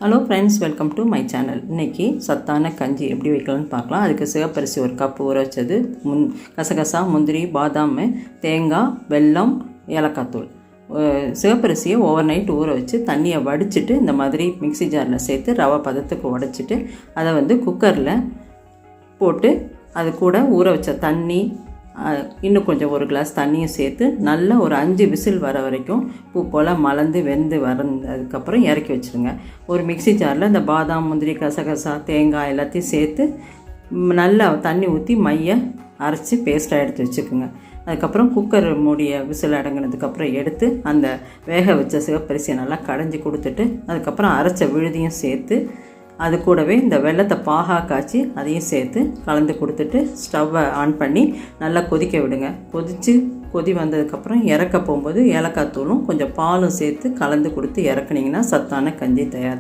Hello friends, welcome to my channel. இன்றைக்கி சத்தான கஞ்சி எப்படி வைக்கலாம்னு பார்க்கலாம். அதுக்கு சிவப்பரிசி ஒரு கப் ஊற வச்சது, கசகசா, முந்திரி, பாதாம், தேங்காய், வெல்லம், ஏலக்காய் தூள். சிவப்பரிசியை ஓவர் நைட் ஊற வச்சு தண்ணியை வடிச்சிட்டு இந்த மாதிரி மிக்ஸி ஜாரில் சேர்த்து ரவை பதத்துக்கு உடைச்சிட்டு அதை குக்கரில் போட்டு அது கூட ஊற வச்ச தண்ணி, இன்னும் கொஞ்சம் ஒரு கிளாஸ் தண்ணியும் சேர்த்து நல்லா ஒரு 5 விசில் வர வரைக்கும் பூ போல் மலர்ந்து வெந்து வரதுக்கப்புறம் இறக்கி வச்சுருங்க. ஒரு மிக்ஸி ஜாரில் இந்த பாதாம், முந்திரி, கசகசா, தேங்காய் எல்லாத்தையும் சேர்த்து நல்லா தண்ணி ஊற்றி மைய அரைச்சி பேஸ்ட்டாக எடுத்து வச்சுக்கோங்க. அதுக்கப்புறம் குக்கர் மூடிய விசில் அடங்கினதுக்கப்புறம் எடுத்து அந்த வேக வச்ச சிவப்பரிசியை நல்லா கடைஞ்சி கொடுத்துட்டு அதுக்கப்புறம் அரைச்ச விழுதியும் சேர்த்து அது கூடவே இந்த வெல்லத்தை பாகாக காய்ச்சி அதையும் சேர்த்து கலந்து கொடுத்துட்டு ஸ்டவ்வை ஆன் பண்ணி நல்லா கொதிக்க விடுங்க. கொதி வந்ததுக்கப்புறம் இறக்க போகும்போது ஏலக்காய் தூளும் கொஞ்சம் பாலும் சேர்த்து கலந்து கொடுத்து இறக்குனிங்கன்னா சத்தான கஞ்சி தயார்.